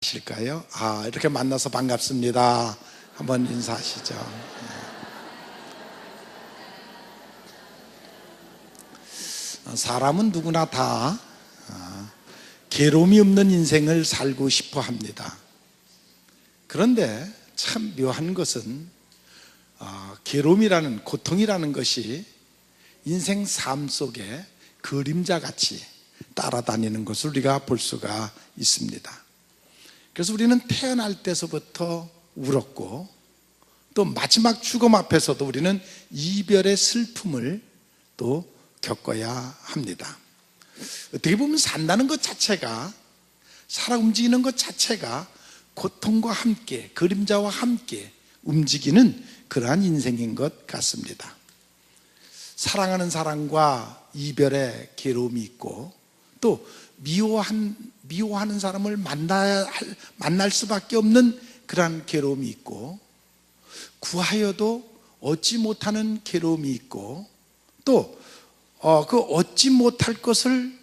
실까요? 이렇게 만나서 반갑습니다. 한번 인사하시죠. 사람은 누구나 다 괴로움이 없는 인생을 살고 싶어 합니다. 그런데 참 묘한 것은 괴로움이라는, 고통이라는 것이 인생 삶 속에 그림자같이 따라다니는 것을 우리가 볼 수가 있습니다. 그래서 우리는 태어날 때서부터 울었고, 또 마지막 죽음 앞에서도 우리는 이별의 슬픔을 또 겪어야 합니다. 어떻게 보면 산다는 것 자체가, 살아 움직이는 것 자체가 고통과 함께, 그림자와 함께 움직이는 그러한 인생인 것 같습니다. 사랑하는 사람과 이별의 괴로움이 있고, 또 미워하는 사람을 만날 수밖에 없는 그러한 괴로움이 있고, 구하여도 얻지 못하는 괴로움이 있고, 또 그 얻지 못할 것을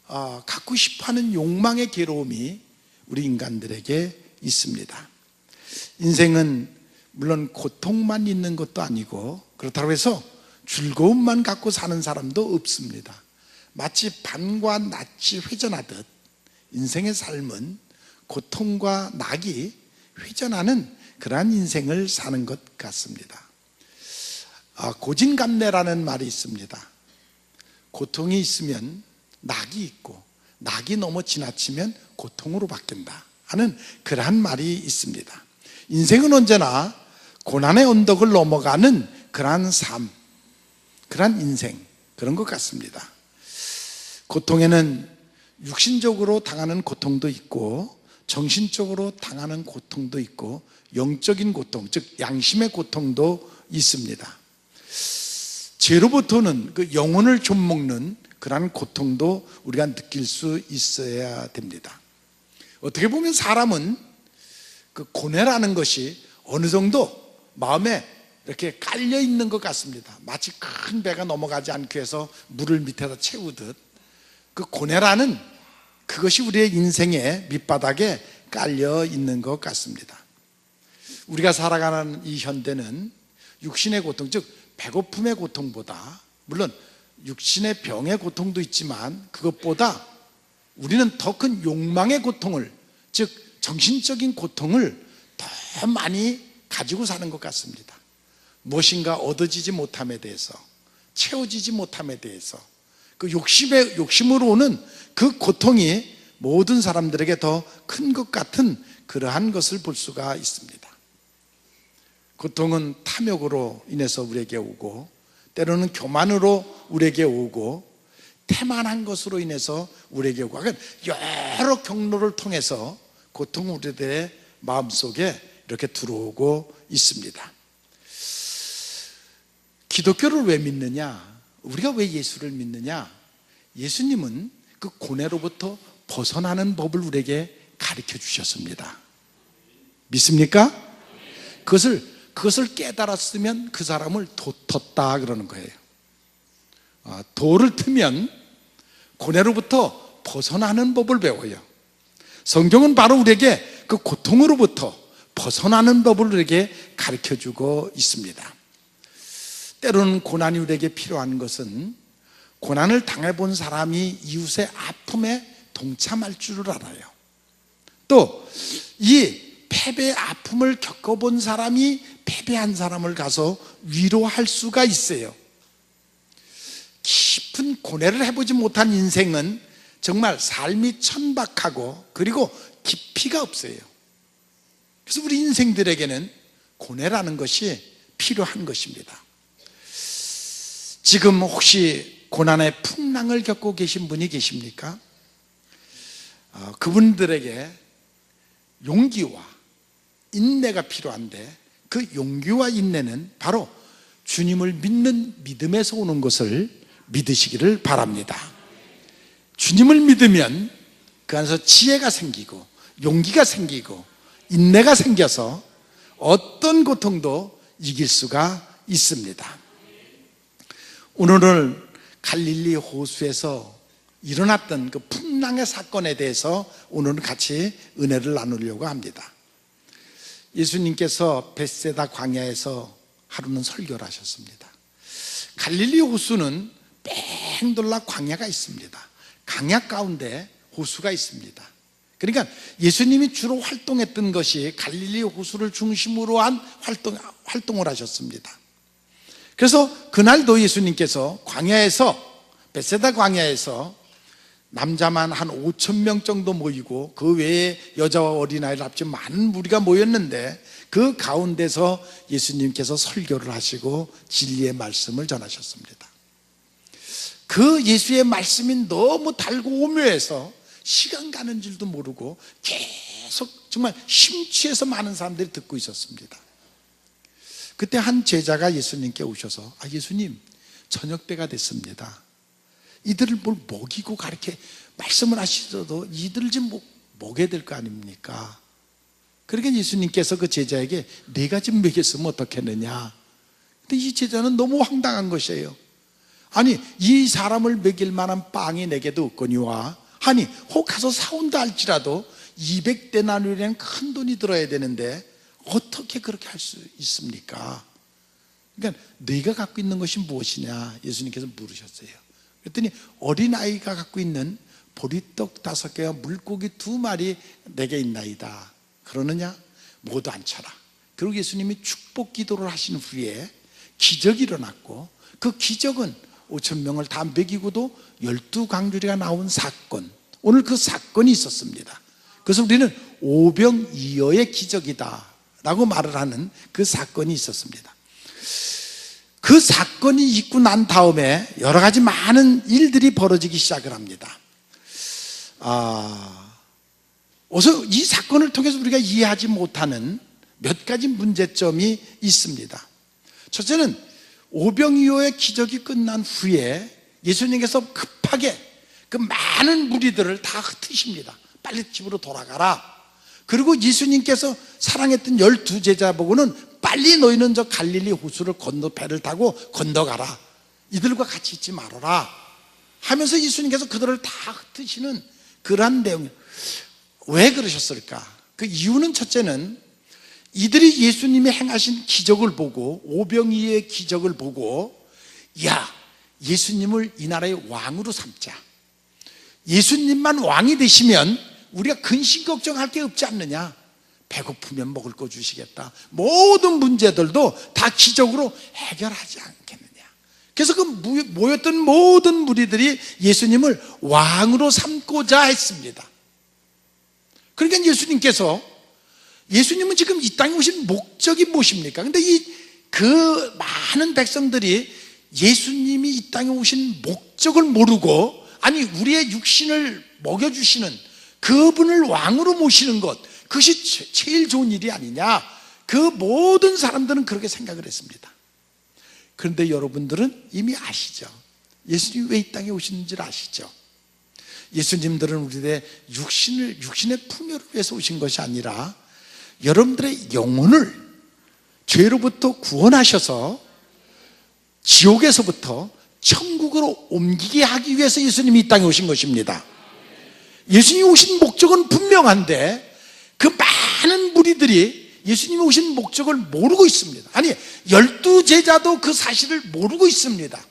갖고 싶어하는 욕망의 괴로움이 우리 인간들에게 있습니다. 인생은 물론 고통만 있는 것도 아니고, 그렇다고 해서 즐거움만 갖고 사는 사람도 없습니다. 마치 밤과 낮이 회전하듯 인생의 삶은 고통과 낙이 회전하는 그러한 인생을 사는 것 같습니다. 고진감래라는 말이 있습니다. 고통이 있으면 낙이 있고, 낙이 너무 지나치면 고통으로 바뀐다 하는 그러한 말이 있습니다. 인생은 언제나 고난의 언덕을 넘어가는 그러한 삶, 그러한 인생, 그런 것 같습니다. 고통에는 육신적으로 당하는 고통도 있고, 정신적으로 당하는 고통도 있고, 영적인 고통, 즉 양심의 고통도 있습니다. 죄로부터는 그 영혼을 좀먹는 그러한 고통도 우리가 느낄 수 있어야 됩니다. 어떻게 보면 사람은 그 고뇌라는 것이 어느 정도 마음에 이렇게 깔려 있는 것 같습니다. 마치 큰 배가 넘어가지 않기 위해서 물을 밑에다 채우듯, 그 고뇌라는 그것이 우리의 인생의 밑바닥에 깔려 있는 것 같습니다. 우리가 살아가는 이 현대는 육신의 고통, 즉 배고픔의 고통보다, 물론 육신의 병의 고통도 있지만 그것보다 우리는 더 큰 욕망의 고통을, 즉 정신적인 고통을 더 많이 가지고 사는 것 같습니다. 무엇인가 얻어지지 못함에 대해서, 채워지지 못함에 대해서, 그 욕심으로 오는 그 고통이 모든 사람들에게 더 큰 것 같은 그러한 것을 볼 수가 있습니다. 고통은 탐욕으로 인해서 우리에게 오고, 때로는 교만으로 우리에게 오고, 태만한 것으로 인해서 우리에게 오고, 여러 경로를 통해서 고통은 우리들의 마음속에 이렇게 들어오고 있습니다. 기독교를 왜 믿느냐? 우리가 왜 예수를 믿느냐? 예수님은 그 고뇌로부터 벗어나는 법을 우리에게 가르쳐 주셨습니다. 믿습니까? 그것을 깨달았으면 그 사람을 도 텄다 그러는 거예요. 도를 트면 고뇌로부터 벗어나는 법을 배워요. 성경은 바로 우리에게 그 고통으로부터 벗어나는 법을 우리에게 가르쳐 주고 있습니다. 때로는 고난이 우리에게 필요한 것은, 고난을 당해본 사람이 이웃의 아픔에 동참할 줄을 알아요. 또 이 패배의 아픔을 겪어본 사람이 패배한 사람을 가서 위로할 수가 있어요. 깊은 고뇌를 해보지 못한 인생은 정말 삶이 천박하고, 그리고 깊이가 없어요. 그래서 우리 인생들에게는 고뇌라는 것이 필요한 것입니다. 지금 혹시 고난의 풍랑을 겪고 계신 분이 계십니까? 그분들에게 용기와 인내가 필요한데, 그 용기와 인내는 바로 주님을 믿는 믿음에서 오는 것을 믿으시기를 바랍니다. 주님을 믿으면 그 안에서 지혜가 생기고, 용기가 생기고, 인내가 생겨서 어떤 고통도 이길 수가 있습니다. 오늘은 갈릴리 호수에서 일어났던 그 풍랑의 사건에 대해서 오늘은 같이 은혜를 나누려고 합니다. 예수님께서 벳세다 광야에서 하루는 설교를 하셨습니다. 갈릴리 호수는 뺑 돌라 광야가 있습니다. 광야 가운데 호수가 있습니다. 그러니까 예수님이 주로 활동했던 것이 갈릴리 호수를 중심으로 한 활동을 하셨습니다. 그래서 그날도 예수님께서 광야에서, 벳세다 광야에서 남자만 한 5천 명 정도 모이고 그 외에 여자와 어린아이를 합쳐 많은 무리가 모였는데 그 가운데서 예수님께서 설교를 하시고 진리의 말씀을 전하셨습니다. 그 예수의 말씀이 너무 달고 오묘해서 시간 가는 줄도 모르고 계속 정말 심취해서 많은 사람들이 듣고 있었습니다. 그때 한 제자가 예수님께 오셔서 예수님, 저녁 때가 됐습니다. 이들을 뭘 먹이고 가르쳐 말씀을 하시더라도 이들을 좀 먹여야 될 거 아닙니까? 그러니까 예수님께서 그 제자에게 네가 좀 먹였으면 어떻겠느냐. 근데 이 제자는 너무 황당한 것이에요. 아니, 이 사람을 먹일 만한 빵이 내게도 없거니와, 아니 혹 가서 사온다 할지라도 200데나리온이라는 큰 돈이 들어야 되는데 어떻게 그렇게 할 수 있습니까? 그러니까 네가 갖고 있는 것이 무엇이냐 예수님께서 물으셨어요. 그랬더니 어린아이가 갖고 있는 보리떡 5개와 물고기 2마리 내게 있나이다. 그러느냐? 모두 앉혀라. 그리고 예수님이 축복 기도를 하신 후에 기적이 일어났고, 그 기적은 5천 명을 다 먹이고도 12광주리가 나온 사건, 오늘 그 사건이 있었습니다. 그래서 우리는 오병이어의 기적이다 라고 말을 하는 그 사건이 있었습니다. 그 사건이 있고 난 다음에 여러 가지 많은 일들이 벌어지기 시작을 합니다. 우선 이 사건을 통해서 우리가 이해하지 못하는 몇 가지 문제점이 있습니다. 첫째는 오병이어의 기적이 끝난 후에 예수님께서 급하게 그 많은 무리들을 다 흩으십니다. 빨리 집으로 돌아가라. 그리고 예수님께서 사랑했던 12제자 보고는 빨리 너희는 저 갈릴리 호수를 건너 배를 타고 건너가라. 이들과 같이 있지 말아라 하면서 예수님께서 그들을 다 흩으시는 그러한 내용. 왜 그러셨을까? 그 이유는 첫째는 이들이 예수님이 행하신 기적을 보고, 오병이어의 기적을 보고, 야, 예수님을 이 나라의 왕으로 삼자. 예수님만 왕이 되시면 우리가 근심 걱정할 게 없지 않느냐. 배고프면 먹을 거 주시겠다. 모든 문제들도 다 기적으로 해결하지 않겠느냐. 그래서 그 모였던 모든 무리들이 예수님을 왕으로 삼고자 했습니다. 그러니까 예수님은 지금 이 땅에 오신 목적이 무엇입니까? 근데 그 많은 백성들이 예수님이 이 땅에 오신 목적을 모르고, 아니 우리의 육신을 먹여주시는 그분을 왕으로 모시는 것, 그것이 제일 좋은 일이 아니냐. 그 모든 사람들은 그렇게 생각을 했습니다. 그런데 여러분들은 이미 아시죠? 예수님이 왜 이 땅에 오시는지를 아시죠? 예수님들은 우리의 육신의 풍요를 위해서 오신 것이 아니라 여러분들의 영혼을 죄로부터 구원하셔서 지옥에서부터 천국으로 옮기게 하기 위해서 예수님이 이 땅에 오신 것입니다. 예수님이 오신 목적은 분명한데 그 많은 무리들이 예수님이 오신 목적을 모르고 있습니다. 아니 12제자도 그 사실을 모르고 있습니다.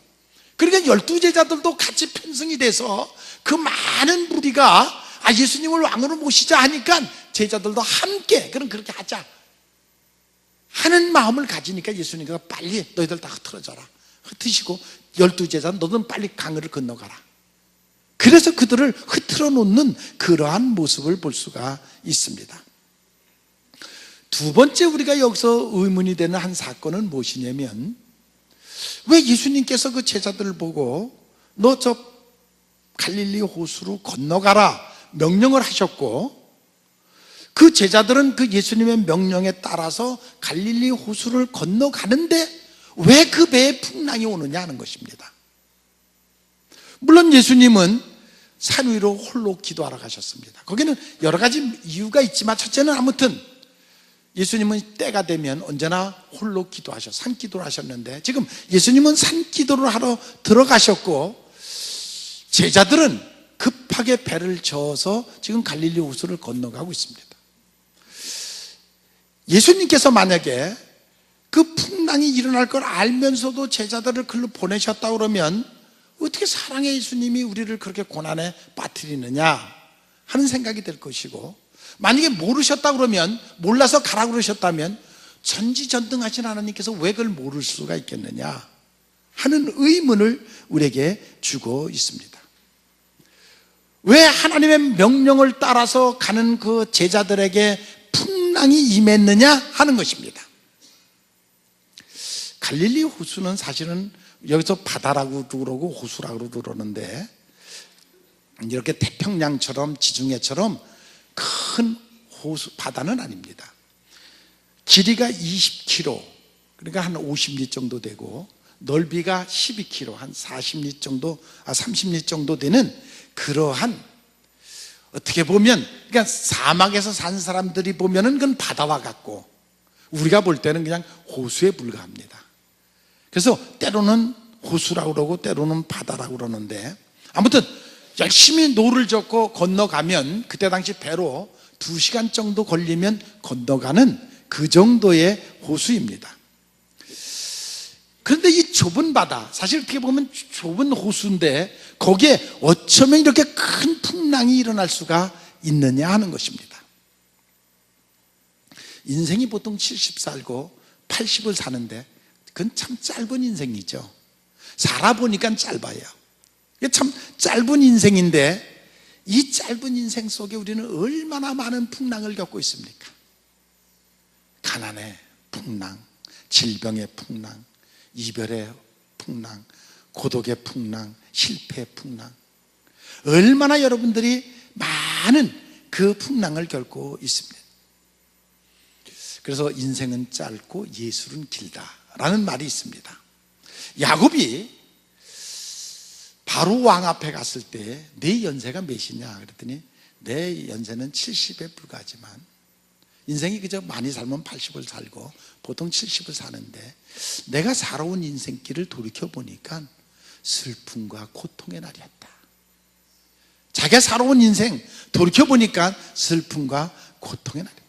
그러니까 12제자들도 같이 편성이 돼서 그 많은 무리가 예수님을 왕으로 모시자 하니까 제자들도 함께 그렇게 하자 하는 마음을 가지니까 예수님께서 빨리 너희들 다 흩어져라. 흩으시고 12제자 너는 빨리 강을 건너가라. 그래서 그들을 흩어 놓는 그러한 모습을 볼 수가 있습니다. 두 번째 우리가 여기서 의문이 되는 한 사건은 무엇이냐면, 왜 예수님께서 그 제자들을 보고 너 저 갈릴리 호수로 건너가라 명령을 하셨고, 그 제자들은 그 예수님의 명령에 따라서 갈릴리 호수를 건너가는데 왜 그 배에 풍랑이 오느냐 하는 것입니다. 물론 예수님은 산 위로 홀로 기도하러 가셨습니다. 거기는 여러 가지 이유가 있지만, 첫째는 아무튼 예수님은 때가 되면 언제나 홀로 기도하셨어요. 산기도를 하셨는데 지금 예수님은 산기도를 하러 들어가셨고, 제자들은 급하게 배를 저어서 지금 갈릴리 호수를 건너가고 있습니다. 예수님께서 만약에 그 풍랑이 일어날 걸 알면서도 제자들을 글로 보내셨다 그러면 어떻게 사랑의 예수님이 우리를 그렇게 고난에 빠뜨리느냐 하는 생각이 들 것이고, 만약에 모르셨다 그러면, 몰라서 가라 그러셨다면 전지전능하신 하나님께서 왜 그걸 모를 수가 있겠느냐 하는 의문을 우리에게 주고 있습니다. 왜 하나님의 명령을 따라서 가는 그 제자들에게 풍랑이 임했느냐 하는 것입니다. 갈릴리 호수는 사실은 여기서 바다라고 그러고 호수라고 그러는데, 이렇게 태평양처럼 지중해처럼 큰 호수, 바다는 아닙니다. 길이가 20km, 그러니까 한 50리 정도 되고, 넓이가 12km, 한 40리 정도, 30리 정도 되는 그러한, 어떻게 보면 그러니까 사막에서 산 사람들이 보면은 그건 바다와 같고, 우리가 볼 때는 그냥 호수에 불과합니다. 그래서 때로는 호수라고 그러고 때로는 바다라고 그러는데, 아무튼 열심히 노를 젓고 건너가면, 그때 당시 배로 2시간 정도 걸리면 건너가는 그 정도의 호수입니다. 그런데 이 좁은 바다, 사실 어떻게 보면 좁은 호수인데 거기에 어쩌면 이렇게 큰 풍랑이 일어날 수가 있느냐 하는 것입니다. 인생이 보통 70 살고 80을 사는데 그건 참 짧은 인생이죠. 살아보니까 짧아요. 이게 참 짧은 인생인데, 이 짧은 인생 속에 우리는 얼마나 많은 풍랑을 겪고 있습니까? 가난의 풍랑, 질병의 풍랑, 이별의 풍랑, 고독의 풍랑, 실패의 풍랑, 얼마나 여러분들이 많은 그 풍랑을 겪고 있습니다. 그래서 인생은 짧고 예술은 길다라는 말이 있습니다. 야곱이 바로 왕 앞에 갔을 때 내 연세가 몇이냐 그랬더니 내 연세는 70에 불과하지만, 인생이 그저 많이 살면 80을 살고 보통 70을 사는데, 내가 살아온 인생길을 돌이켜보니까 슬픔과 고통의 날이었다. 자기가 살아온 인생 돌이켜보니까 슬픔과 고통의 날이었다.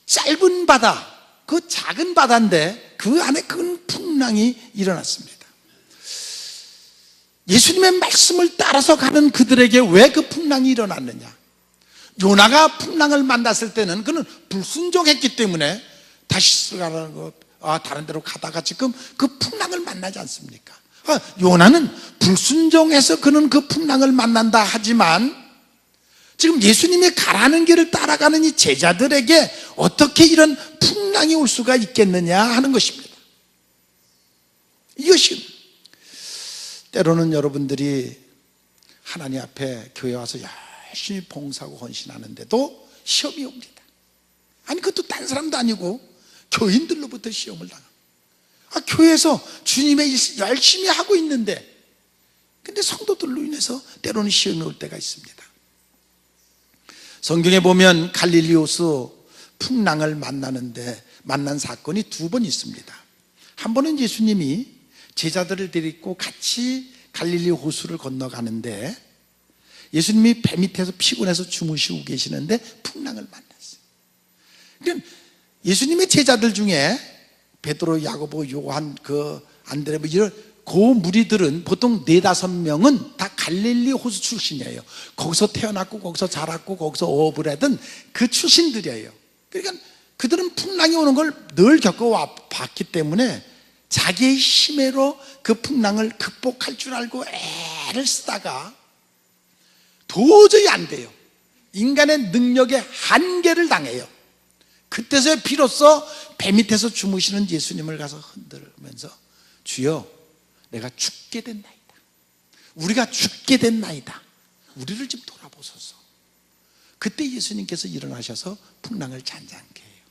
짧은 바다, 그 작은 바다인데 그 안에 큰 풍랑이 일어났습니다. 예수님의 말씀을 따라서 가는 그들에게 왜 그 풍랑이 일어났느냐? 요나가 풍랑을 만났을 때는 그는 불순종했기 때문에 다시 가라는 거, 다른 데로 가다가 지금 그 풍랑을 만나지 않습니까? 요나는 불순종해서 그는 그 풍랑을 만난다 하지만, 지금 예수님이 가라는 길을 따라가는 이 제자들에게 어떻게 이런 풍랑이 올 수가 있겠느냐 하는 것입니다. 이것이 때로는 여러분들이 하나님 앞에 교회 와서 열심히 봉사하고 헌신하는데도 시험이 옵니다. 아니, 그것도 딴 사람도 아니고 교인들로부터 시험을 당합니다. 교회에서 주님의 일 열심히 하고 있는데, 근데 성도들로 인해서 때로는 시험이 올 때가 있습니다. 성경에 보면 갈릴리 호수 풍랑을 만난 사건이 2번 있습니다. 한 번은 예수님이 제자들을 데리고 같이 갈릴리 호수를 건너가는데, 예수님이 배 밑에서 피곤해서 주무시고 계시는데 풍랑을 만났어요. 그러니까 예수님의 제자들 중에 베드로, 야고보, 요한, 안드레 이런 그 무리들은 보통 4-5명은 다 갈릴리 호수 출신이에요. 거기서 태어났고 거기서 자랐고 거기서 어업을 하던 그 출신들이에요. 그러니까 그들은 풍랑이 오는 걸 늘 겪어봤기 때문에 자기의 힘으로 그 풍랑을 극복할 줄 알고 애를 쓰다가 도저히 안 돼요. 인간의 능력의 한계를 당해요. 그때서야 비로소 배 밑에서 주무시는 예수님을 가서 흔들면서, 주여, 내가 죽게 됐나이다. 우리가 죽게 됐나이다. 우리를 좀 돌아보소서. 그때 예수님께서 일어나셔서 풍랑을 잔잔케 해요.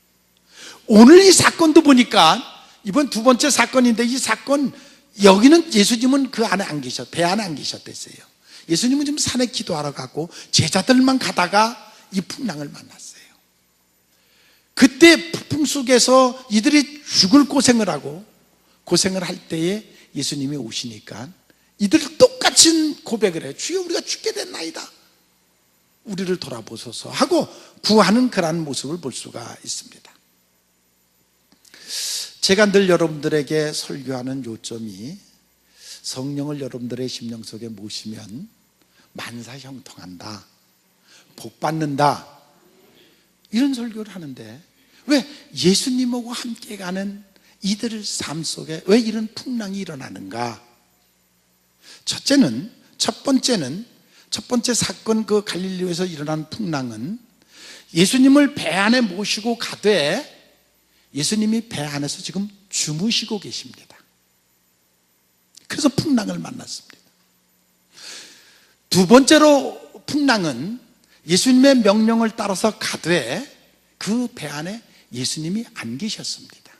오늘 이 사건도 보니까 이번 2번째 사건인데, 이 사건 여기는 예수님은 그 안에 안 계셨, 배 안에 안 계셨댔어요. 예수님은 지금 산에 기도하러 가고 제자들만 가다가 이 풍랑을 만났어요. 그때 폭풍 속에서 이들이 죽을 고생을 하고 고생을 할 때에 예수님이 오시니까 이들 똑같이 값진 고백을 해요. 주여, 우리가 죽게 됐나이다, 우리를 돌아보소서 하고 구하는 그러한 모습을 볼 수가 있습니다. 제가 늘 여러분들에게 설교하는 요점이, 성령을 여러분들의 심령 속에 모시면 만사형통한다, 복받는다, 이런 설교를 하는데, 왜 예수님하고 함께 가는 이들의 삶 속에 왜 이런 풍랑이 일어나는가? 첫 번째 사건, 그 갈릴리에서 일어난 풍랑은 예수님을 배 안에 모시고 가되 예수님이 배 안에서 지금 주무시고 계십니다. 그래서 풍랑을 만났습니다. 두 번째로 풍랑은 예수님의 명령을 따라서 가되 그 배 안에 예수님이 안 계셨습니다.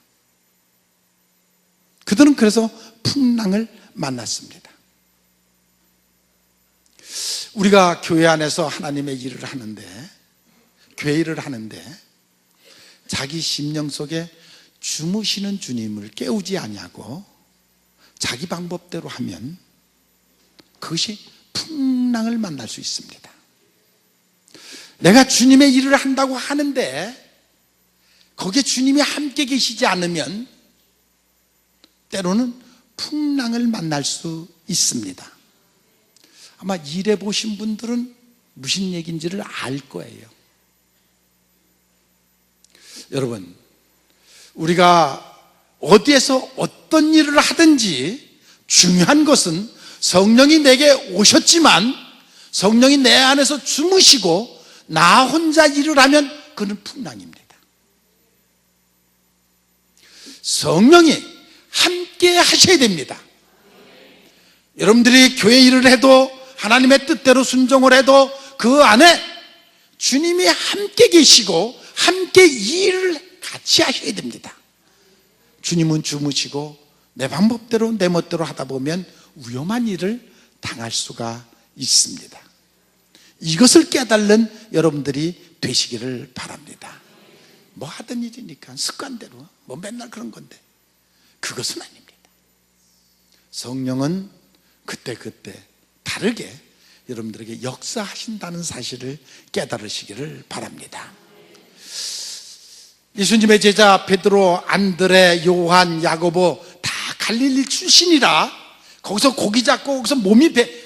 그들은 그래서 풍랑을 만났습니다. 우리가 교회 안에서 하나님의 일을 하는데, 교회 일을 하는데 자기 심령 속에 주무시는 주님을 깨우지 아니하고 자기 방법대로 하면 그것이 풍랑을 만날 수 있습니다. 내가 주님의 일을 한다고 하는데 거기에 주님이 함께 계시지 않으면 때로는 풍랑을 만날 수 있습니다. 아마 일해 보신 분들은 무슨 얘기인지를 알 거예요. 여러분, 우리가 어디에서 어떤 일을 하든지 중요한 것은 성령이 내게 오셨지만 성령이 내 안에서 주무시고 나 혼자 일을 하면 그는 풍랑입니다. 성령이 함께 하셔야 됩니다. 여러분들이 교회 일을 해도 하나님의 뜻대로 순종을 해도 그 안에 주님이 함께 계시고 함께 일을 같이 하셔야 됩니다. 주님은 주무시고 내 방법대로 내 멋대로 하다 보면 위험한 일을 당할 수가 있습니다. 이것을 깨달는 여러분들이 되시기를 바랍니다. 뭐 하던 일이니까 습관대로 뭐 맨날 그런 건데 그것은 아닙니다. 성령은 그때그때 다르게 여러분들에게 역사하신다는 사실을 깨달으시기를 바랍니다. 예수님의 제자 베드로, 안드레, 요한, 야고보 다 갈릴리 출신이라 거기서 고기 잡고 거기서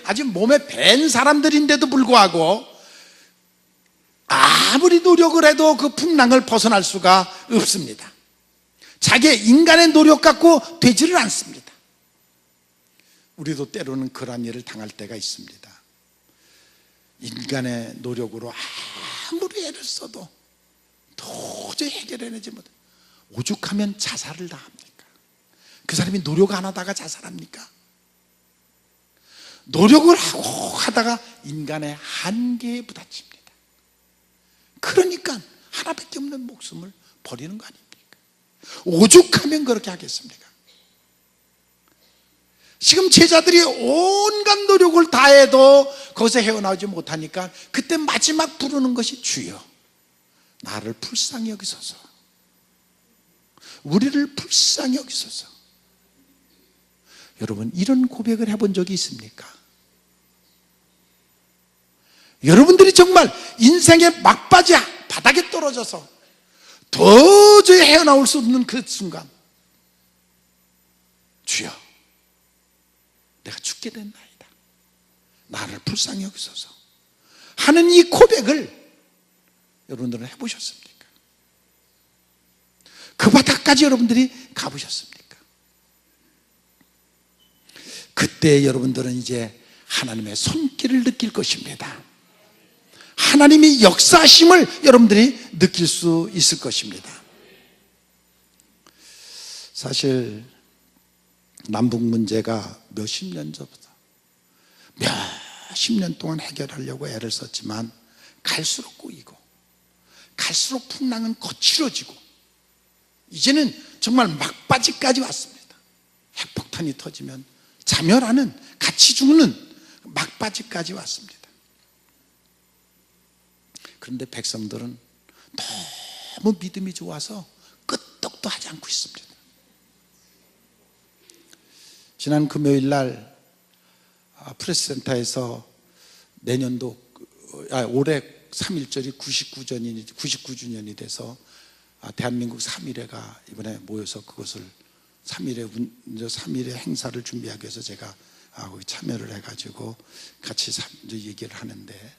아직 몸에 밴 사람들인데도 불구하고 아무리 노력을 해도 그 풍랑을 벗어날 수가 없습니다. 자기의 인간의 노력 갖고 되지를 않습니다. 우리도 때로는 그러한 일을 당할 때가 있습니다. 인간의 노력으로 아무리 애를 써도 도저히 해결해내지 못해. 오죽하면 자살을 다 합니까? 그 사람이 노력 안 하다가 자살합니까? 노력을 하고 하다가 인간의 한계에 부딪힙니다. 그러니까 하나밖에 없는 목숨을 버리는 거 아닙니까? 오죽하면 그렇게 하겠습니까? 지금 제자들이 온갖 노력을 다해도 거기서 헤어나오지 못하니까 그때 마지막 부르는 것이 주여 나를 불쌍히 여기소서, 우리를 불쌍히 여기소서. 여러분, 이런 고백을 해본 적이 있습니까? 여러분들이 정말 인생의 막바지 바닥에 떨어져서 도저히 헤어나올 수 없는 그 순간, 주여 내가 죽게 됐나이다, 나를 불쌍히 여기소서 하는 이 고백을 여러분들은 해보셨습니까? 그 바닥까지 여러분들이 가보셨습니까? 그때 여러분들은 이제 하나님의 손길을 느낄 것입니다. 하나님이 역사하심을 여러분들이 느낄 수 있을 것입니다. 사실 남북 문제가 몇십 년 전부터 몇십 년 동안 해결하려고 애를 썼지만 갈수록 꼬이고 갈수록 풍랑은 거칠어지고 이제는 정말 막바지까지 왔습니다. 핵폭탄이 터지면 자멸하는, 같이 죽는 막바지까지 왔습니다. 그런데 백성들은 너무 믿음이 좋아서 끄떡도 하지 않고 있습니다. 지난 금요일 날 프레스센터에서 내년도 올해 3.1절이 99주년이 돼서 대한민국 3.1회가 이번에 모여서 그것을 3.1회 행사를 준비하기 위해서 제가 거기 참여를 해가지고 같이 얘기를 하는데,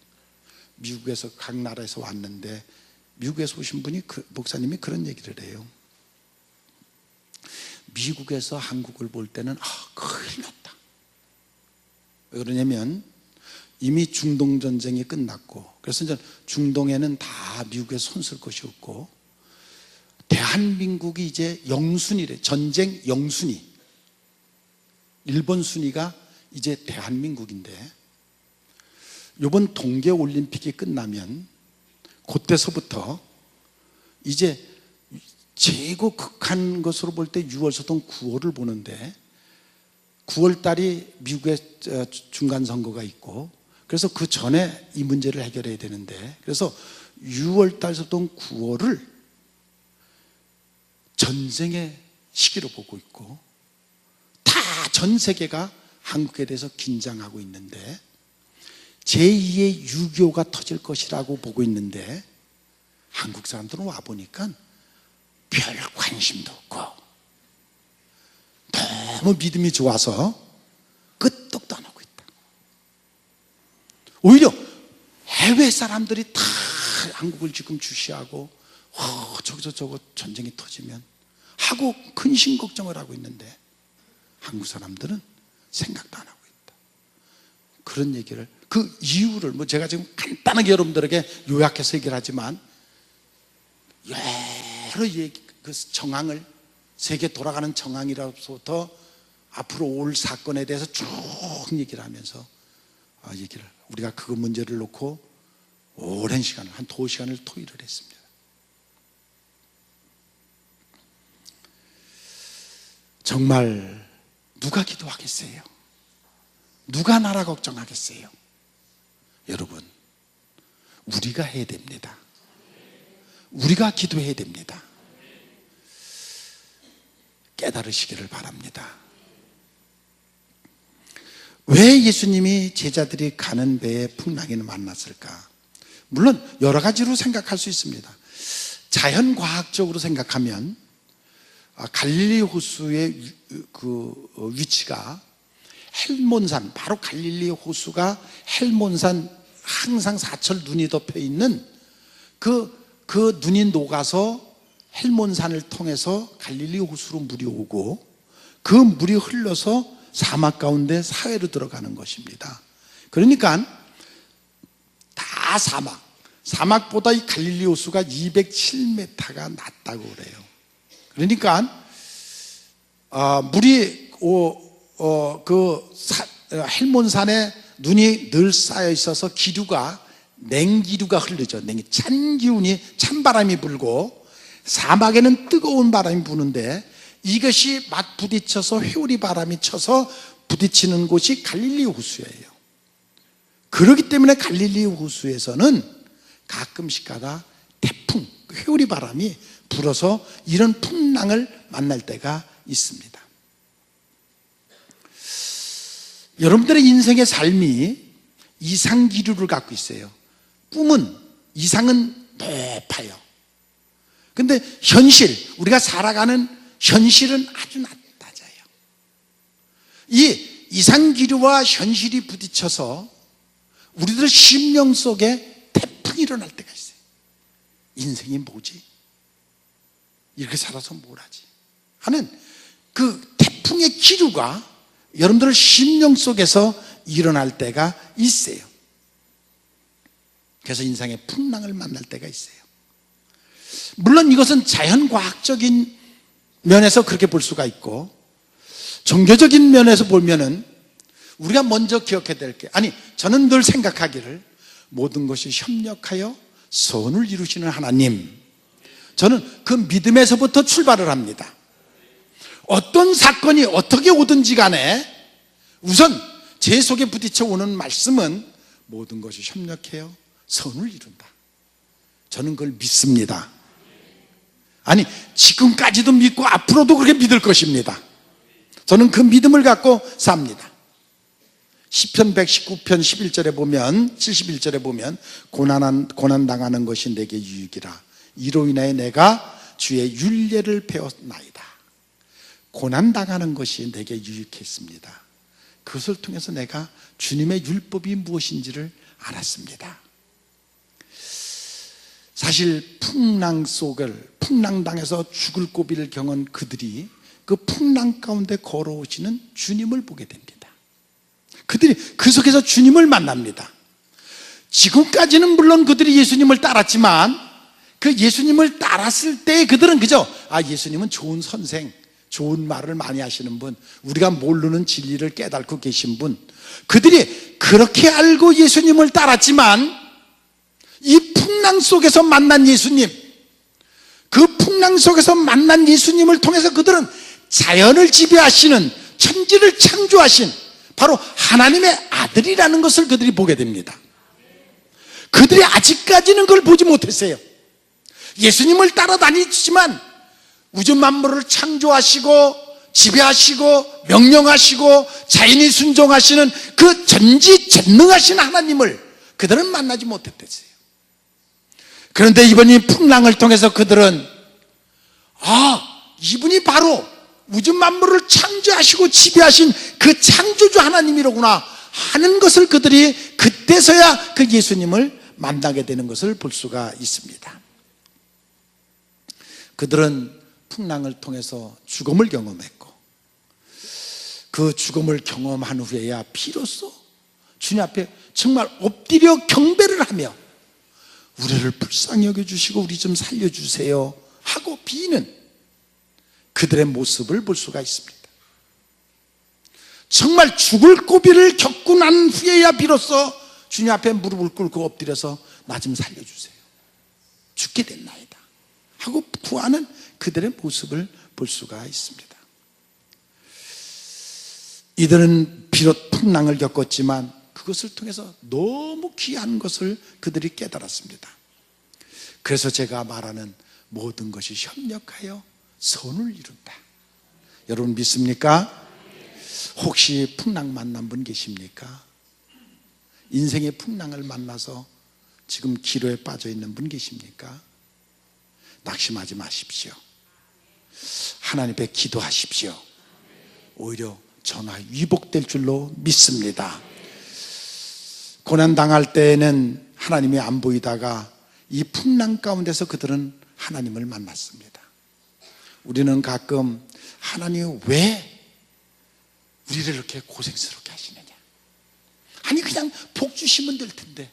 미국에서 각 나라에서 왔는데 미국에서 오신 분이 목사님이 그런 얘기를 해요. 미국에서 한국을 볼 때는 큰일 났다. 왜 그러냐면 이미 중동 전쟁이 끝났고, 그래서 이제 중동에는 다 미국에서 손쓸 것이 없고, 대한민국이 이제 영순위래. 전쟁 영순위. 일본 순위가 이제 대한민국인데, 이번 동계올림픽이 끝나면 그때서부터 이제 최고 극한 것으로 볼 때 6월, 소통 9월을 보는데, 9월 달이 미국의 중간선거가 있고, 그래서 그 전에 이 문제를 해결해야 되는데, 그래서 6월 달부터 9월을 전쟁의 시기로 보고 있고, 다 전 세계가 한국에 대해서 긴장하고 있는데, 제2의 6.25가 터질 것이라고 보고 있는데, 한국 사람들은 와보니까 별 관심도 없고 너무 믿음이 좋아서 끄떡도 안 하고 있다. 오히려 해외 사람들이 다 한국을 지금 주시하고 저거 전쟁이 터지면 하고 근심 걱정을 하고 있는데, 한국 사람들은 생각도 안 하고 있다. 그런 얘기를, 그 이유를 제가 지금 간단하게 여러분들에게 요약해서 얘기를 하지만, 여러 그 정황을, 세계 돌아가는 정황이라서부터 앞으로 올 사건에 대해서 쭉 얘기를 하면서 우리가 그 문제를 놓고 오랜 시간을, 한 2시간을 토의를 했습니다. 정말 누가 기도하겠어요? 누가 나라 걱정하겠어요? 여러분, 우리가 해야 됩니다. 우리가 기도해야 됩니다. 깨달으시기를 바랍니다. 왜 예수님이 제자들이 가는 배에 풍랑이를 만났을까? 물론 여러 가지로 생각할 수 있습니다. 자연과학적으로 생각하면 갈릴리 호수의 그 위치가 헬몬산, 바로 갈릴리 호수가 헬몬산, 항상 사철 눈이 덮여 있는 그 눈이 녹아서 헬몬산을 통해서 갈릴리 호수로 물이 오고, 그 물이 흘러서 사막 가운데 사회로 들어가는 것입니다. 그러니까 다 사막보다 이 갈릴리 호수가 207m가 낮다고 그래요. 그러니까 물이 헬몬산에 눈이 늘 쌓여 있어서 기류가, 냉기류가 흐르죠. 찬 기운이, 찬바람이 불고, 사막에는 뜨거운 바람이 부는데, 이것이 맞부딪혀서 회오리 바람이 쳐서 부딪히는 곳이 갈릴리 호수예요. 그렇기 때문에 갈릴리 호수에서는 가끔씩 가다 태풍, 회오리 바람이 불어서 이런 풍랑을 만날 때가 있습니다. 여러분들의 인생의 삶이 이상기류를 갖고 있어요. 꿈은, 이상은 높아요. 근데 현실, 우리가 살아가는 현실은 아주 낮아요. 이 이상기류와 현실이 부딪혀서 우리들 심령 속에 태풍이 일어날 때가 있어요. 인생이 뭐지? 이렇게 살아서 뭘 하지? 하는 그 태풍의 기류가 여러분들 심령 속에서 일어날 때가 있어요. 그래서 인생의 풍랑을 만날 때가 있어요. 물론 이것은 자연과학적인 면에서 그렇게 볼 수가 있고, 종교적인 면에서 보면은 우리가 먼저 기억해야 될 게, 저는 늘 생각하기를, 모든 것이 협력하여 선을 이루시는 하나님, 저는 그 믿음에서부터 출발을 합니다. 어떤 사건이 어떻게 오든지 간에 우선 제 속에 부딪혀 오는 말씀은 모든 것이 협력해요 선을 이룬다. 저는 그걸 믿습니다. 지금까지도 믿고 앞으로도 그렇게 믿을 것입니다. 저는 그 믿음을 갖고 삽니다. 시편 119편 11절에 보면 71절에 보면 고난 당하는 것이 내게 유익이라. 이로 인하여 내가 주의 율례를 배웠나이다. 고난 당하는 것이 내게 유익했습니다. 그것을 통해서 내가 주님의 율법이 무엇인지를 알았습니다. 사실 풍랑당해서 죽을 고비를 경한 그들이 그 풍랑 가운데 걸어오시는 주님을 보게 됩니다. 그들이 그 속에서 주님을 만납니다. 지금까지는 물론 그들이 예수님을 따랐지만 그 예수님을 따랐을 때 그들은 그저 예수님은 좋은 선생, 좋은 말을 많이 하시는 분, 우리가 모르는 진리를 깨닫고 계신 분, 그들이 그렇게 알고 예수님을 따랐지만 이 풍랑 속에서 만난 예수님, 그 풍랑 속에서 만난 예수님을 통해서 그들은 자연을 지배하시는, 천지를 창조하신 바로 하나님의 아들이라는 것을 그들이 보게 됩니다. 그들이 아직까지는 그걸 보지 못했어요. 예수님을 따라다니지만 우주 만물을 창조하시고 지배하시고 명령하시고 자연이 순종하시는 그 전지전능하신 하나님을 그들은 만나지 못했댔어요. 그런데 이번 이 풍랑을 통해서 그들은 이분이 바로 우주 만물을 창조하시고 지배하신 그 창조주 하나님이로구나 하는 것을 그들이 그때서야 그 예수님을 만나게 되는 것을 볼 수가 있습니다. 그들은 풍랑을 통해서 죽음을 경험했고 그 죽음을 경험한 후에야 비로소 주님 앞에 정말 엎드려 경배를 하며 우리를 불쌍히 여겨주시고 우리 좀 살려주세요 하고 비는 그들의 모습을 볼 수가 있습니다. 정말 죽을 고비를 겪고 난 후에야 비로소 주님 앞에 무릎을 꿇고 엎드려서 나 좀 살려주세요, 죽게 됐나이다 하고 구하는 그들의 모습을 볼 수가 있습니다. 이들은 비록 풍랑을 겪었지만 그것을 통해서 너무 귀한 것을 그들이 깨달았습니다. 그래서 제가 말하는 모든 것이 협력하여 선을 이룬다. 여러분 믿습니까? 혹시 풍랑 만난 분 계십니까? 인생의 풍랑을 만나서 지금 기로에 빠져 있는 분 계십니까? 낙심하지 마십시오. 하나님 앞에 기도하십시오. 오히려 전화 위복될 줄로 믿습니다. 고난 당할 때에는 하나님이 안 보이다가 이 풍랑 가운데서 그들은 하나님을 만났습니다. 우리는 가끔 하나님 왜 우리를 이렇게 고생스럽게 하시느냐, 아니 그냥 복 주시면 될 텐데,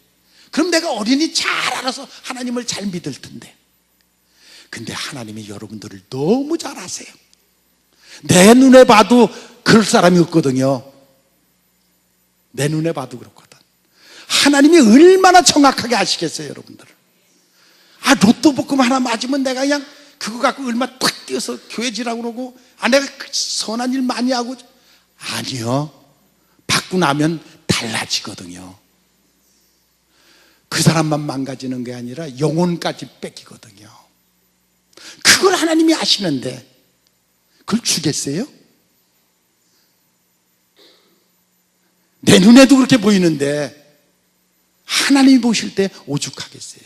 그럼 내가 어린이 잘 알아서 하나님을 잘 믿을 텐데. 근데 하나님이 여러분들을 너무 잘 아세요. 내 눈에 봐도 그럴 사람이 없거든요. 내 눈에 봐도 그렇거든. 하나님이 얼마나 정확하게 아시겠어요, 여러분들. 로또 복금 하나 맞으면 내가 그냥 그거 갖고 얼마 탁 뛰어서 교회지라고 그러고, 내가 선한 일 많이 하고. 아니요, 받고 나면 달라지거든요. 그 사람만 망가지는 게 아니라 영혼까지 뺏기거든요. 그걸 하나님이 아시는데 그걸 주겠어요? 내 눈에도 그렇게 보이는데 하나님이 보실 때 오죽하겠어요.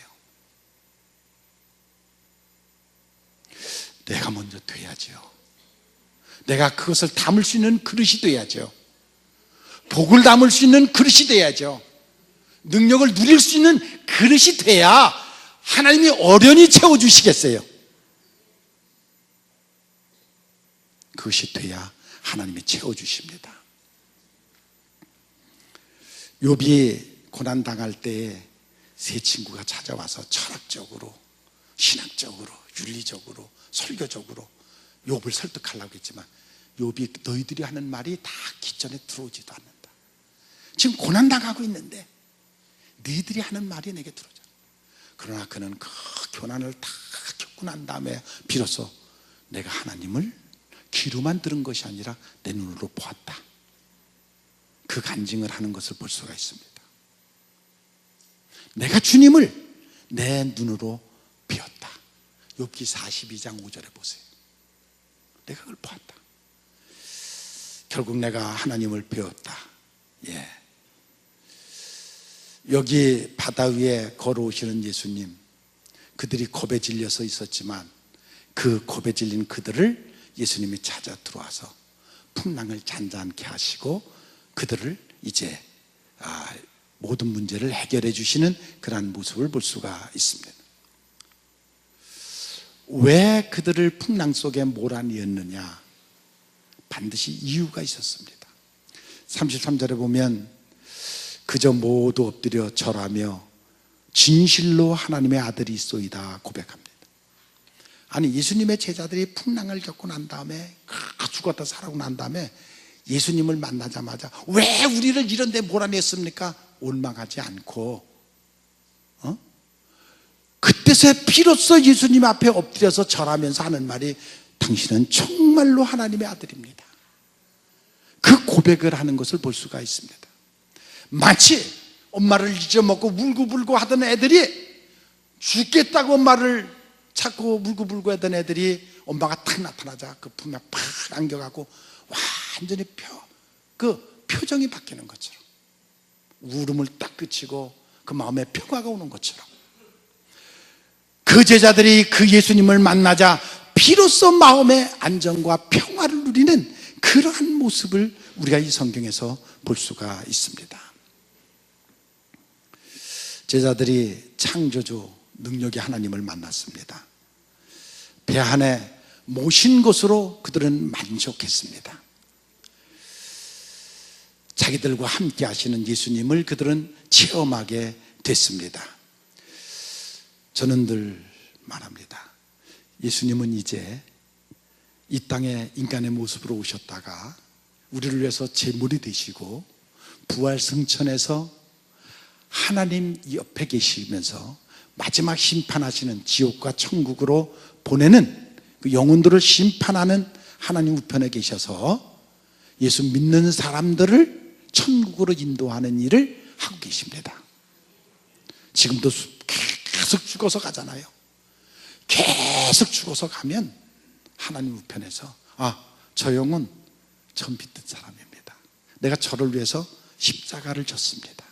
내가 먼저 돼야죠. 내가 그것을 담을 수 있는 그릇이 돼야죠. 복을 담을 수 있는 그릇이 돼야죠. 능력을 누릴 수 있는 그릇이 돼야 하나님이 어련히 채워주시겠어요. 그것이 돼야 하나님이 채워주십니다. 욥이 고난당할 때 세 친구가 찾아와서 철학적으로, 신학적으로, 윤리적으로, 설교적으로 욥을 설득하려고 했지만 욥이 너희들이 하는 말이 다 기전에 들어오지도 않는다. 지금 고난당하고 있는데 너희들이 하는 말이 내게 들어오죠. 그러나 그는 그 교난을 다 겪고 난 다음에 비로소 내가 하나님을 귀로만 들은 것이 아니라 내 눈으로 보았다, 그 간증을 하는 것을 볼 수가 있습니다. 내가 주님을 내 눈으로 비었다. 욥기 42장 5절에 보세요. 내가 그걸 보았다. 결국 내가 하나님을 배웠다. 여기 바다 위에 걸어오시는 예수님, 그들이 겁에 질려서 있었지만 그 겁에 질린 그들을 예수님이 찾아 들어와서 풍랑을 잔잔케 하시고 그들을 이제 모든 문제를 해결해 주시는 그러한 모습을 볼 수가 있습니다. 왜 그들을 풍랑 속에 몰아넣었느냐? 반드시 이유가 있었습니다. 33절에 보면 그저 모두 엎드려 절하며 진실로 하나님의 아들이 있소이다 고백합니다. 아니, 예수님의 제자들이 풍랑을 겪고 난 다음에 죽었다 살아고 난 다음에 예수님을 만나자마자 왜 우리를 이런 데 몰아냈습니까? 원망하지 않고 그때서야 비로소 예수님 앞에 엎드려서 절하면서 하는 말이 당신은 정말로 하나님의 아들입니다. 그 고백을 하는 것을 볼 수가 있습니다. 마치 엄마를 잊어먹고 울고불고 하던 애들이 죽겠다고 엄마를 찾고 울고불고 하던 애들이 엄마가 탁 나타나자 그 품에 팍 안겨가고 완전히 그 표정이 바뀌는 것처럼, 울음을 딱 그치고 그 마음에 평화가 오는 것처럼, 그 제자들이 그 예수님을 만나자 비로소 마음의 안정과 평화를 누리는 그러한 모습을 우리가 이 성경에서 볼 수가 있습니다. 제자들이 창조주 능력의 하나님을 만났습니다. 배 안에 모신 것으로 그들은 만족했습니다. 자기들과 함께 하시는 예수님을 그들은 체험하게 됐습니다. 저는 늘 말합니다. 예수님은 이제 이 땅에 인간의 모습으로 오셨다가 우리를 위해서 제물이 되시고 부활 승천해서 하나님 옆에 계시면서 마지막 심판하시는 지옥과 천국으로 보내는 그 영혼들을 심판하는 하나님 우편에 계셔서 예수 믿는 사람들을 천국으로 인도하는 일을 하고 계십니다. 지금도 계속 죽어서 가잖아요. 계속 죽어서 가면 하나님 우편에서 저 영혼 처음 믿는 사람입니다. 내가 저를 위해서 십자가를 졌습니다.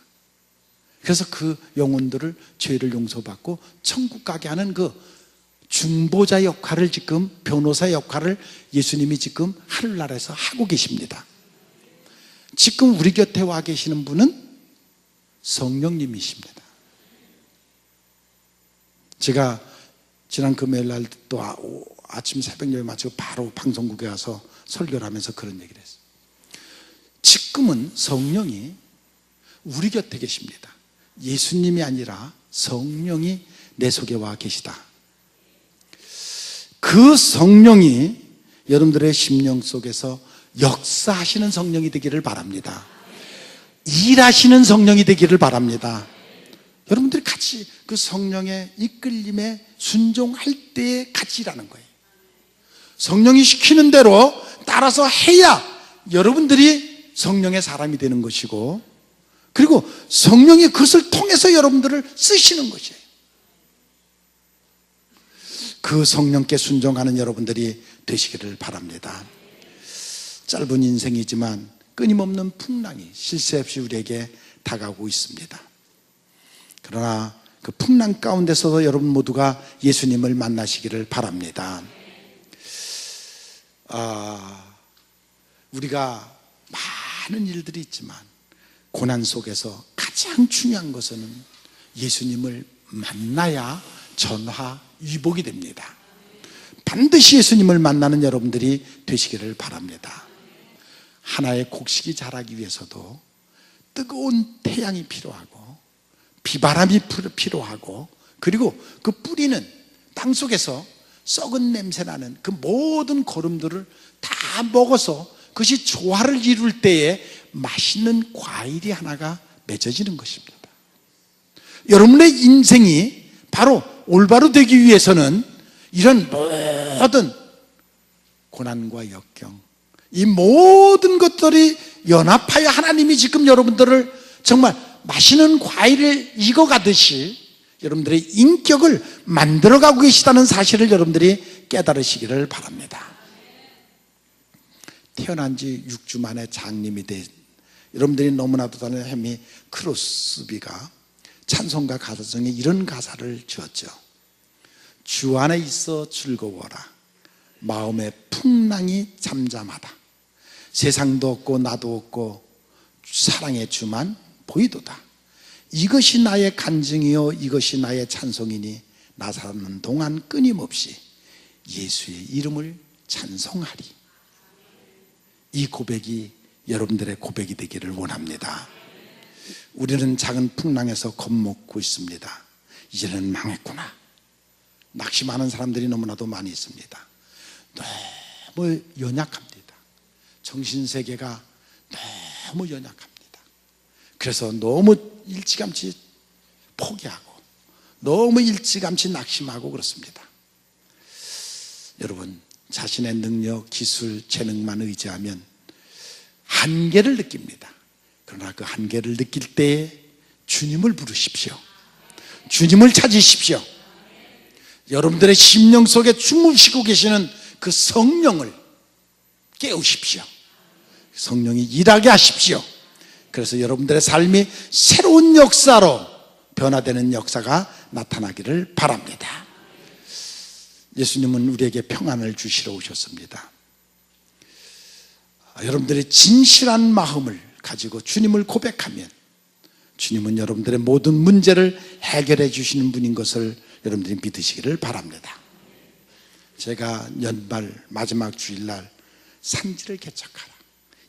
그래서 그 영혼들을 죄를 용서받고 천국 가게 하는 그 중보자 역할을 지금, 변호사 역할을 예수님이 지금 하늘나라에서 하고 계십니다. 지금 우리 곁에 와 계시는 분은 성령님이십니다. 제가 지난 금요일 날 또 아침 새벽 예배 마치고 바로 방송국에 와서 설교를 하면서 그런 얘기를 했어요. 지금은 성령이 우리 곁에 계십니다. 예수님이 아니라 성령이 내 속에 와 계시다. 그 성령이 여러분들의 심령 속에서 역사하시는 성령이 되기를 바랍니다. 일하시는 성령이 되기를 바랍니다. 여러분들이 같이 그 성령의 이끌림에 순종할 때에 같이 일하는 거예요. 성령이 시키는 대로 따라서 해야 여러분들이 성령의 사람이 되는 것이고, 그리고 성령이 그것을 통해서 여러분들을 쓰시는 것이에요. 그 성령께 순종하는 여러분들이 되시기를 바랍니다. 짧은 인생이지만 끊임없는 풍랑이 쉴 새 없이 우리에게 다가오고 있습니다. 그러나 그 풍랑 가운데서도 여러분 모두가 예수님을 만나시기를 바랍니다. 우리가 많은 일들이 있지만 고난 속에서 가장 중요한 것은 예수님을 만나야 전화위복이 됩니다. 반드시 예수님을 만나는 여러분들이 되시기를 바랍니다. 하나의 곡식이 자라기 위해서도 뜨거운 태양이 필요하고 비바람이 필요하고, 그리고 그 뿌리는 땅속에서 썩은 냄새나는 그 모든 거름들을 다 먹어서 그것이 조화를 이룰 때에 맛있는 과일이 하나가 맺어지는 것입니다. 여러분의 인생이 바로 올바로 되기 위해서는 이런 모든 고난과 역경, 이 모든 것들이 연합하여 하나님이 지금 여러분들을 정말 맛있는 과일을 익어가듯이 여러분들의 인격을 만들어가고 계시다는 사실을 여러분들이 깨달으시기를 바랍니다. 태어난 지 6주 만에 장님이 된 여러분들이 너무나도 다른 햄이 크로스비가 찬송가 가사성에 이런 가사를 지었죠. 주 안에 있어 즐거워라. 마음의 풍랑이 잠잠하다. 세상도 없고 나도 없고 사랑의 주만 보이도다. 이것이 나의 간증이요 이것이 나의 찬송이니 나 사는 동안 끊임없이 예수의 이름을 찬송하리. 이 고백이 여러분들의 고백이 되기를 원합니다. 우리는 작은 풍랑에서 겁먹고 있습니다. 이제는 망했구나. 낙심하는 사람들이 너무나도 많이 있습니다. 너무 연약합니다. 정신세계가 너무 연약합니다. 그래서 너무 일찌감치 포기하고 너무 일찌감치 낙심하고 그렇습니다. 여러분, 자신의 능력, 기술, 재능만 의지하면 한계를 느낍니다. 그러나 그 한계를 느낄 때에 주님을 부르십시오. 주님을 찾으십시오. 여러분들의 심령 속에 주무시고 계시는 그 성령을 깨우십시오. 성령이 일하게 하십시오. 그래서 여러분들의 삶이 새로운 역사로 변화되는 역사가 나타나기를 바랍니다. 예수님은 우리에게 평안을 주시러 오셨습니다. 여러분들의 진실한 마음을 가지고 주님을 고백하면 주님은 여러분들의 모든 문제를 해결해 주시는 분인 것을 여러분들이 믿으시기를 바랍니다. 제가 연말 마지막 주일날 산지를 개척하라.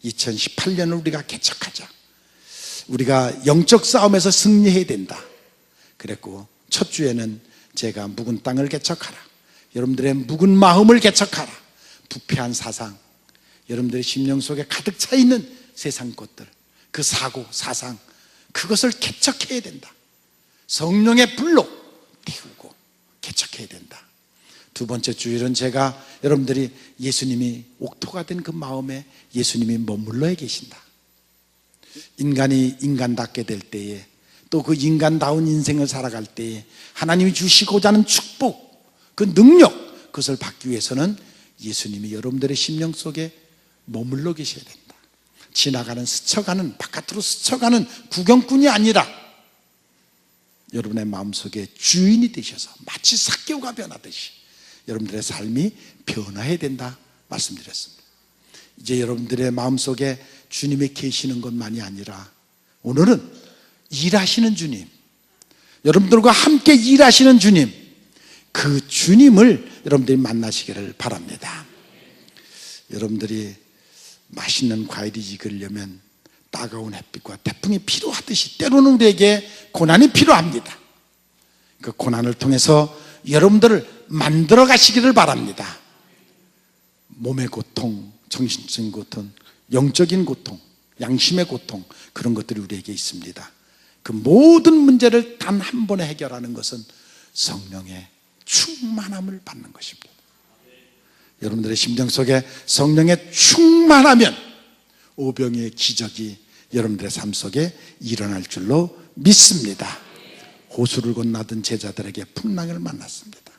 2018년을 우리가 개척하자. 우리가 영적 싸움에서 승리해야 된다. 그랬고 첫 주에는 제가 묵은 땅을 개척하라. 여러분들의 묵은 마음을 개척하라. 부패한 사상, 여러분들의 심령 속에 가득 차 있는 세상 것들, 그 사고, 사상, 그것을 개척해야 된다. 성령의 불로 띄우고 개척해야 된다. 두 번째 주일은 제가 여러분들이 예수님이 옥토가 된 그 마음에 예수님이 머물러 계신다. 인간이 인간답게 될 때에 또 그 인간다운 인생을 살아갈 때에 하나님이 주시고자 하는 축복, 그 능력, 그것을 받기 위해서는 예수님이 여러분들의 심령 속에 머물러 계셔야 된다. 지나가는, 스쳐가는, 바깥으로 스쳐가는 구경꾼이 아니라 여러분의 마음속에 주인이 되셔서 마치 삭개오가 변하듯이 여러분들의 삶이 변화해야 된다 말씀드렸습니다. 이제 여러분들의 마음속에 주님이 계시는 것만이 아니라 오늘은 일하시는 주님, 여러분들과 함께 일하시는 주님, 그 주님을 여러분들이 만나시기를 바랍니다. 여러분들이 맛있는 과일이 익으려면 따가운 햇빛과 태풍이 필요하듯이 때로는 우리에게 고난이 필요합니다. 그 고난을 통해서 여러분들을 만들어 가시기를 바랍니다. 몸의 고통, 정신적인 고통, 영적인 고통, 양심의 고통, 그런 것들이 우리에게 있습니다. 그 모든 문제를 단 한 번에 해결하는 것은 성령의 충만함을 받는 것입니다. 여러분들의 심정 속에 성령의 충만하면 오병이의 기적이 여러분들의 삶 속에 일어날 줄로 믿습니다. 호수를 건너던 제자들에게 풍랑을 만났습니다.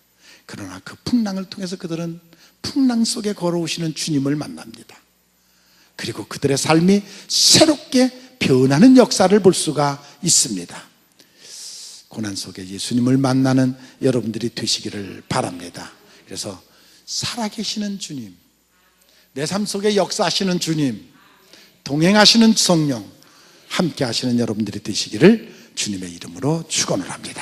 그러나 그 풍랑을 통해서 그들은 풍랑 속에 걸어오시는 주님을 만납니다. 그리고 그들의 삶이 새롭게 변하는 역사를 볼 수가 있습니다. 고난 속에 예수님을 만나는 여러분들이 되시기를 바랍니다. 그래서 살아계시는 주님, 내 삶 속에 역사하시는 주님, 동행하시는 성령, 함께 하시는 여러분들이 되시기를 주님의 이름으로 축원을 합니다.